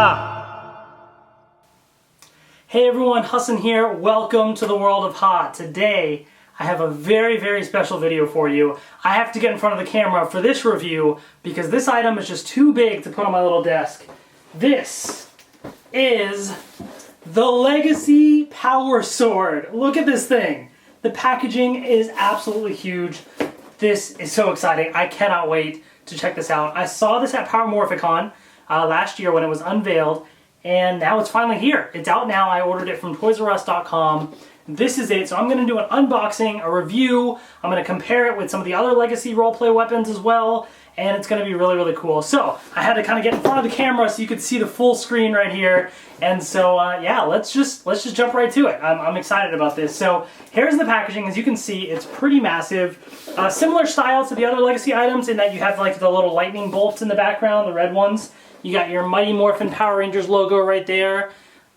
Ha! Hey everyone, Hassan here. Welcome to the world of Ha. Today, I have a very, very special video for you. I have to get in front of the camera for this review because this item is just too big to put on my little desk. This is the Legacy Power Sword. Look at this thing. The packaging is absolutely huge. This is so exciting. I cannot wait to check this out. I saw this at Power Morphicon last year when it was unveiled, and now it's finally here. It's out now. I ordered it from toysrus.com. This is it. So I'm going to do an unboxing, a review. I'm going to compare it with some of the other Legacy roleplay weapons as well, and it's going to be really, really cool. So I had to kind of get in front of the camera so you could see the full screen right here. And so yeah, let's just jump right to it. I'm excited about this. So here's the packaging. As you can see, it's pretty massive. Similar style to the other Legacy items in that you have like the little lightning bolts in the background, the red ones. You got your Mighty Morphin Power Rangers logo right there.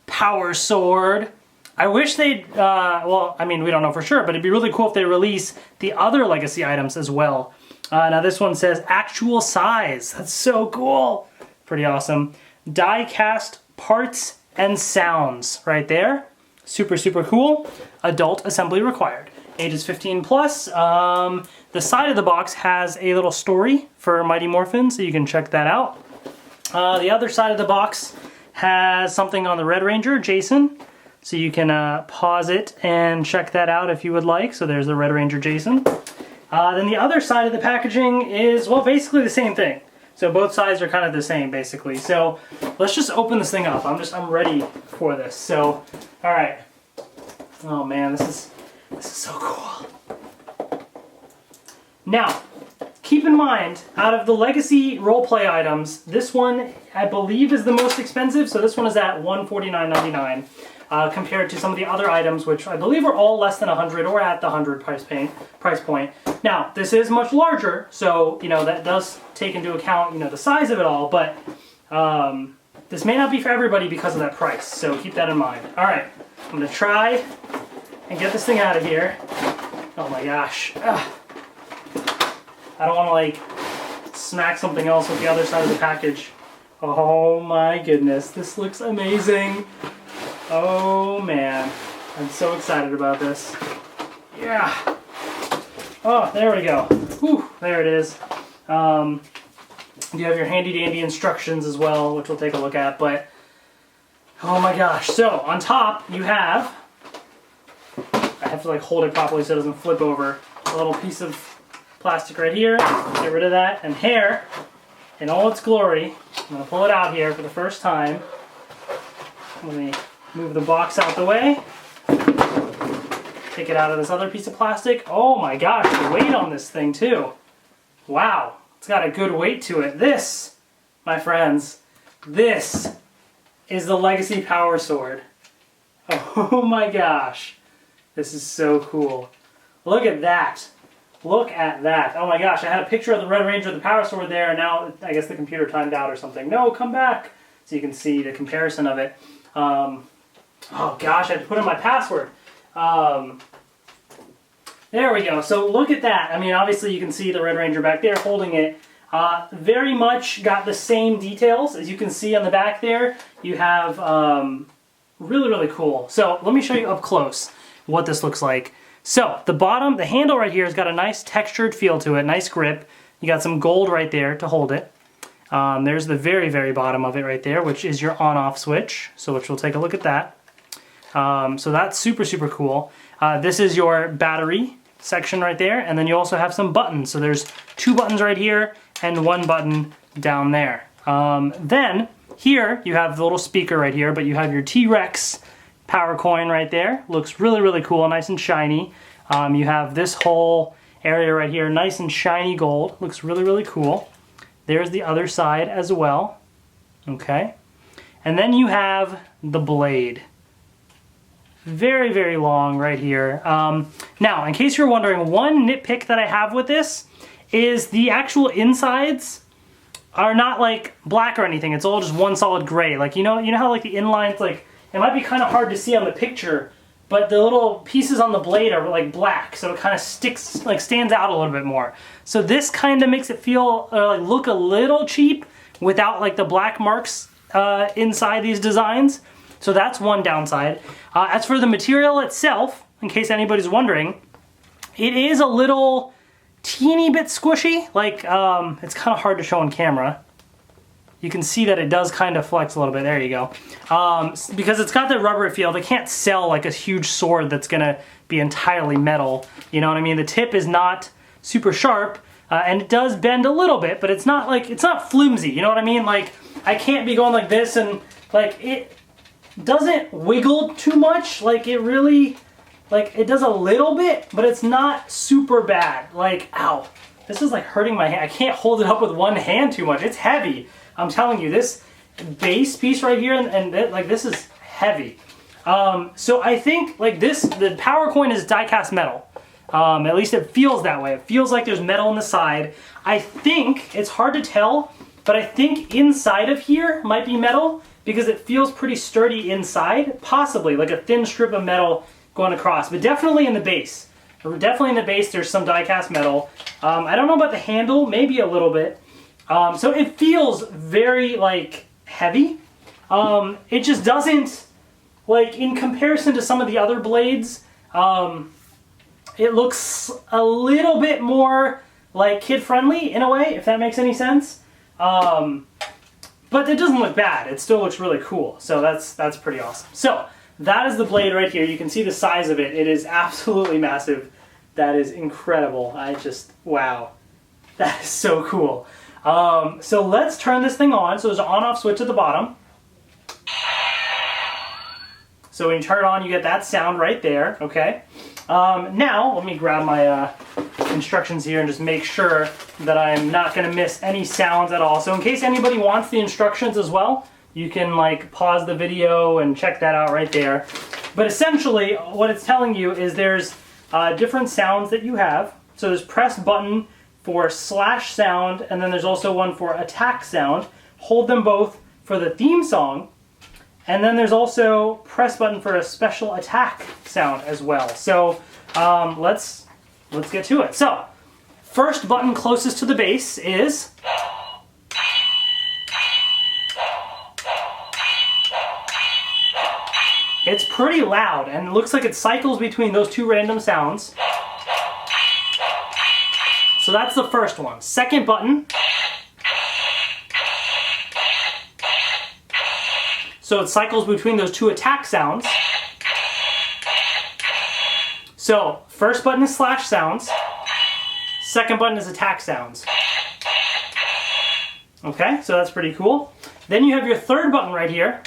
Power Sword. I wish they'd, well, I mean, we don't know for sure, but it'd be really cool if they release the other Legacy items as well. Now this one says actual size. That's so cool. Pretty awesome. Die cast parts and sounds right there. Super, super cool. Adult assembly required. Ages 15 plus. The side of the box has a little story for Mighty Morphin, so you can check that out. The other side of the box has something on the Red Ranger, Jason. So you can pause it and check that out if you would like. So there's the Red Ranger Jason. Then the other side of the packaging is, well, basically the same thing. So both sides are kind of the same, basically. So let's just open this thing up. I'm ready for this. So, all right. Oh man, this is so cool. Now, keep in mind, out of the Legacy roleplay items, this one I believe is the most expensive. So this one is at $149.99. Compared to some of the other items, which I believe are all less than 100 or at the 100 price point. Now, this is much larger, so you know that does take into account the size of it all. But this may not be for everybody because of that price. So keep that in mind. All right, I'm gonna try and get this thing out of here. Oh my gosh! Ugh. I don't want to like smack something else with the other side of the package. Oh my goodness, this looks amazing. Oh man, I'm so excited about this. Yeah. Oh, there we go. Whew, there it is. You have your handy dandy instructions as well, which we'll take a look at, but oh my gosh. So on top you have, I have to like hold it properly so it doesn't flip over, a little piece of plastic right here. Get rid of that, and hair in all its glory. I'm gonna pull it out here for the first time. Let me move the box out the way. Take it out of this other piece of plastic. Oh my gosh, the weight on this thing too. Wow, it's got a good weight to it. This, my friends, this is the Legacy Power Sword. Oh my gosh, this is so cool. Look at that. Look at that. Oh my gosh, I had a picture of the Red Ranger, the Power Sword there, and now I guess the computer timed out or something. No, come back. So you can see the comparison of it. Oh gosh, I had to put in my password. There we go. So look at that. I mean, obviously you can see the Red Ranger back there holding it. Very much got the same details. As you can see on the back there, you have really, really cool. So let me show you up close what this looks like. So the bottom, the handle right here has got a nice textured feel to it, nice grip. You got some gold right there to hold it. There's the very, very bottom of it right there, which is your on-off switch, so which we'll take a look at that. So that's super, super cool. This is your battery section right there, and then you also have some buttons. So there's 2 buttons right here and 1 button down there. Then here you have the little speaker right here, but you have your T-Rex power coin right there. Looks really, really cool, nice and shiny. You have this whole area right here, nice and shiny gold. Looks really, really cool. There's the other side as well. Okay. And then you have the blade. Very, very long right here. Now, in case you're wondering, one nitpick that I have with this is the actual insides are not like black or anything. It's all just one solid gray. Like, you know how like the inlines, like, it might be kind of hard to see on the picture, but the little pieces on the blade are like black, so it kind of sticks, like stands out a little bit more. So this kind of makes it feel, like look a little cheap without like the black marks inside these designs. So that's one downside. As for the material itself, in case anybody's wondering, it is a little teeny bit squishy. Like, it's kind of hard to show on camera. You can see that it does kind of flex a little bit. There you go. Because it's got the rubbery feel, they can't sell like a huge sword that's gonna be entirely metal. You know what I mean? The tip is not super sharp, and it does bend a little bit, but it's not flimsy. You know what I mean? Like, I can't be going like this and like it doesn't wiggle too much. Like, it really, like, it does a little bit, but it's not super bad. Like, ow, this is like hurting my hand. I can't hold it up with one hand too much. It's heavy. I'm telling you, this base piece right here and like this is heavy. So I think like this, the power coin is die-cast metal. At least it feels that way. It feels like there's metal on the side. I think, it's hard to tell, but I think inside of here might be metal because it feels pretty sturdy inside. Possibly, like a thin strip of metal going across, but definitely in the base. Definitely in the base there's some die-cast metal. I don't know about the handle, maybe a little bit. So it feels very like heavy. It just doesn't, like in comparison to some of the other blades, it looks a little bit more like kid-friendly in a way, if that makes any sense. But it doesn't look bad. It still looks really cool. So that's pretty awesome. So that is the blade right here. You can see the size of it. It is absolutely massive. That is incredible. Wow. That is so cool. So let's turn this thing on. So there's an on-off switch at the bottom. So when you turn it on, you get that sound right there, okay? Now, let me grab my instructions here and just make sure that I'm not gonna miss any sounds at all. So in case anybody wants the instructions as well, you can like pause the video and check that out right there. But essentially, what it's telling you is there's different sounds that you have. So there's press button for slash sound, and then there's also one for attack sound. Hold them both for the theme song. And then there's also press button for a special attack sound as well. So let's get to it. So first button closest to the bass is it's pretty loud and it looks like it cycles between those two random sounds. So that's the first one. Second button. So it cycles between those two attack sounds. So first button is slash sounds. Second button is attack sounds. Okay, so that's pretty cool. Then you have your third button right here.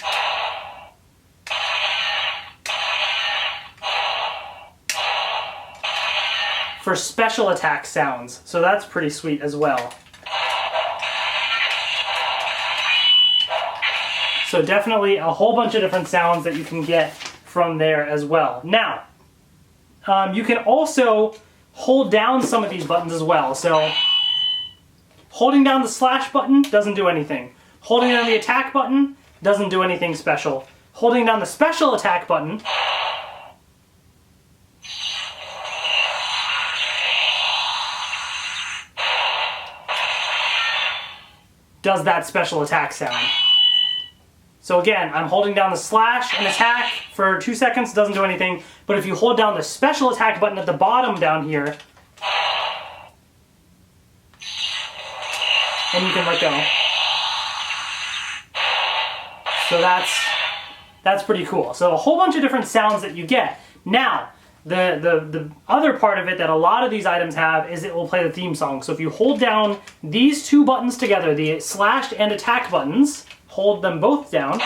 For special attack sounds. So that's pretty sweet as well. So definitely a whole bunch of different sounds that you can get from there as well. Now, you can also hold down some of these buttons as well. So holding down the slash button doesn't do anything. Holding down the attack button doesn't do anything special. Holding down the special attack button does that special attack sound. So again, I'm holding down the slash and attack for 2 seconds, doesn't do anything. But if you hold down the special attack button at the bottom down here, and you can let go. So that's pretty cool. So a whole bunch of different sounds that you get. Now, the other part of it that a lot of these items have is it will play the theme song. So if you hold down these two buttons together, the slash and attack buttons, hold them both down.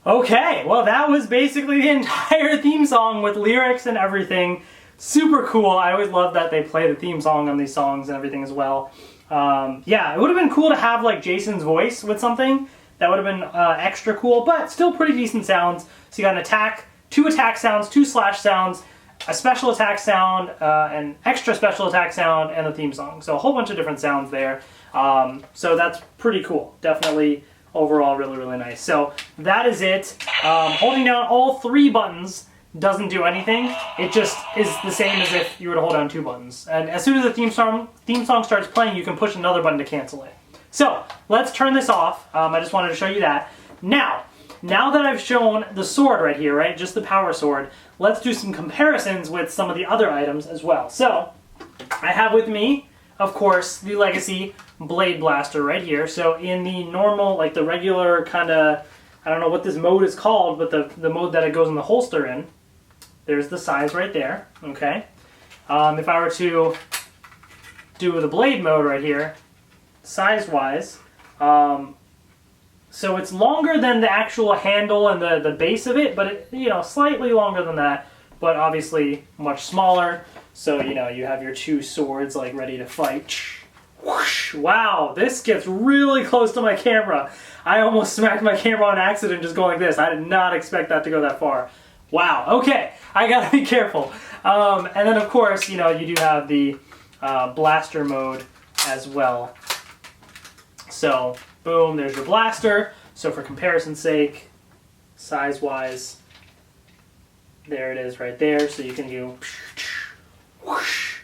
Okay, well that was basically the entire theme song with lyrics and everything. Super cool. I always love that they play the theme song on these songs and everything as well. Yeah, it would have been cool to have like Jason's voice with something. That would have been extra cool, but still pretty decent sounds. So you got an attack, 2 attack sounds, 2 slash sounds, a special attack sound, an extra special attack sound, and a theme song. So a whole bunch of different sounds there. So that's pretty cool. Definitely overall really, really nice. So that is it. Holding down all 3 buttons doesn't do anything. It just is the same as if you were to hold down 2 buttons. And as soon as the theme song starts playing, you can push another button to cancel it. So let's turn this off. I just wanted to show you that. Now that I've shown the sword right here, right, just the power sword, let's do some comparisons with some of the other items as well. So I have with me, of course, the Legacy Blade Blaster right here. So in the normal, like the regular kind of, I don't know what this mode is called, but the mode that it goes in the holster in, there's the size right there, okay? If I were to do the blade mode right here, size-wise, so it's longer than the actual handle and the base of it, but it, you know, slightly longer than that, but obviously much smaller. So, you know, you have your 2 swords like ready to fight. Whoosh. Wow, this gets really close to my camera. I almost smacked my camera on accident just going like this. I did not expect that to go that far. Wow, okay, I gotta be careful. And then of course, you know, you do have the blaster mode as well. So, boom, there's your blaster. So for comparison's sake, size-wise, there it is right there. So you can do whoosh,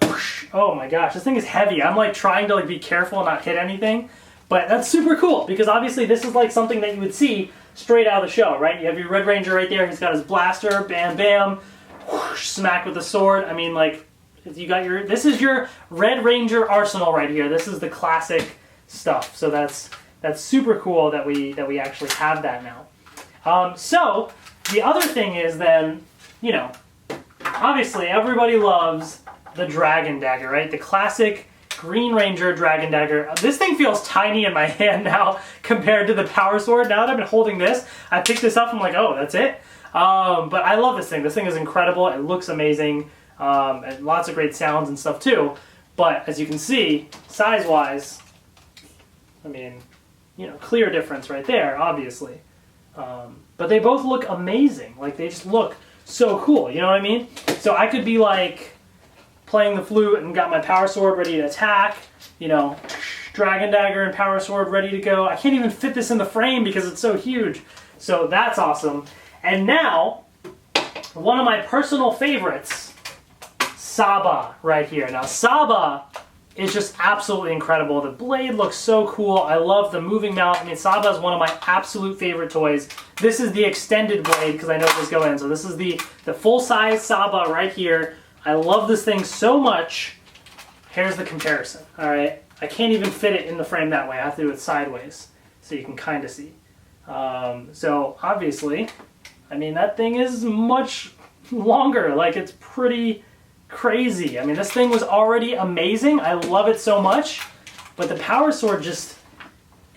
whoosh. Oh my gosh, this thing is heavy. I'm like trying to like be careful and not hit anything. But that's super cool because obviously this is like something that you would see straight out of the show, right? You have your Red Ranger right there. He's got his blaster, bam, bam, whoosh, smack with the sword. I mean, like, you got your, this is your Red Ranger arsenal right here. This is the classic stuff. So that's super cool that we actually have that now. So the other thing is then, you know, obviously everybody loves the Dragon Dagger, right? The classic Green Ranger Dragon Dagger. This thing feels tiny in my hand now compared to the power sword. Now that I've been holding this, I picked this up, I'm like, oh, that's it? But I love this thing. This thing is incredible. It looks amazing. And lots of great sounds and stuff too. But as you can see, size-wise, I mean, you know, clear difference right there, obviously. But they both look amazing. Like, they just look so cool, you know what I mean? So I could be like playing the flute and got my power sword ready to attack, you know, Dragon Dagger and power sword ready to go. I can't even fit this in the frame because it's so huge. So that's awesome. And now, one of my personal favorites, Saba right here. Now Saba is just absolutely incredible. The blade looks so cool. I love the moving mount. I mean, Saba is one of my absolute favorite toys. This is the extended blade because I know this go in. So this is the full-size Saba right here. I love this thing so much. Here's the comparison, all right? I can't even fit it in the frame that way. I have to do it sideways so you can kind of see. So obviously, I mean, that thing is much longer. Like, it's pretty crazy. I mean, this thing was already amazing. I love it so much, but the power sword just,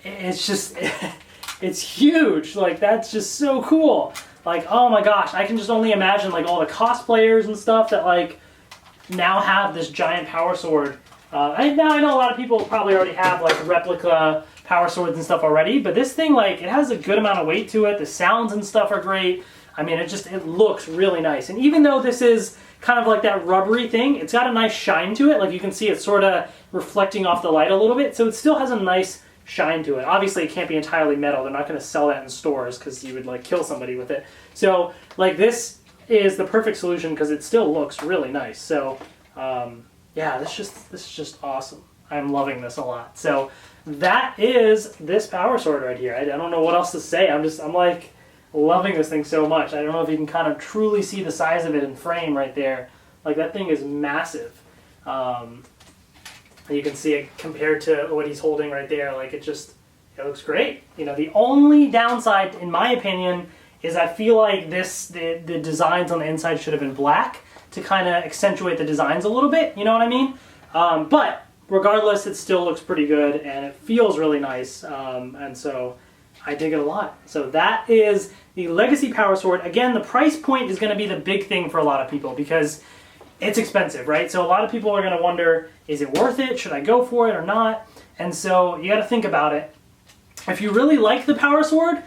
it's huge. Like, that's just so cool. Like, oh my gosh, I can just only imagine like all the cosplayers and stuff that like now have this giant power sword. Now I know a lot of people probably already have like replica power swords and stuff already, but this thing, like, it has a good amount of weight to it. The sounds and stuff are great. I mean, it looks really nice. And even though this is kind of like that rubbery thing, it's got a nice shine to it. Like, you can see it's sort of reflecting off the light a little bit, so it still has a nice shine to it. Obviously, it can't be entirely metal. They're not going to sell that in stores because you would like kill somebody with it. So, like, this is the perfect solution because it still looks really nice. So, yeah, this is just awesome. I'm loving this a lot. So, that is this power sword right here. I don't know what else to say. I'm like loving this thing so much. I don't know if you can kind of truly see the size of it in frame right there. Like, that thing is massive. You can see it compared to what he's holding right there. Like, it looks great. You know, the only downside, in my opinion, is I feel like the designs on the inside should have been black to kind of accentuate the designs a little bit. You know what I mean? But regardless, it still looks pretty good and it feels really nice. And so I dig it a lot. So that is the Legacy Power Sword. Again, the price point is going to be the big thing for a lot of people because it's expensive, right? So a lot of people are going to wonder, is it worth it? Should I go for it or not? And so you got to think about it. If you really like the Power Sword,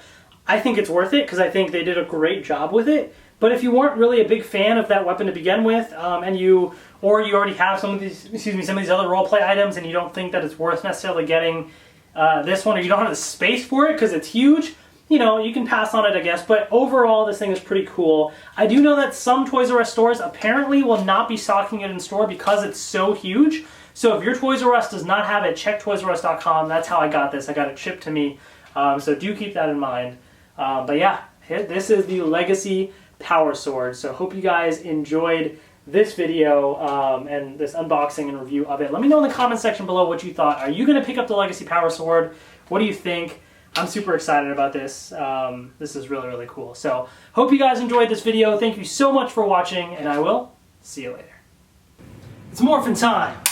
I think it's worth it because I think they did a great job with it. But if you weren't really a big fan of that weapon to begin with, and you already have some of these, some of these other roleplay items, and you don't think that it's worth necessarily getting this one, or you don't have the space for it because it's huge, you know, you can pass on it, I guess. But overall, this thing is pretty cool. I do know that some Toys R Us stores apparently will not be stocking it in store because it's so huge. So if your Toys R Us does not have it, check toysrus.com. That's how I got this. I got it shipped to me. So do keep that in mind. But yeah, this is the Legacy Power Sword. So hope you guys enjoyed this video and this unboxing and review of it. Let me know in the comment section below what you thought. Are you going to pick up the Legacy Power Sword? What do you think? I'm super excited about this. This is really, really cool. So hope you guys enjoyed this video. Thank you so much for watching, and I will see you later. It's morphin' time!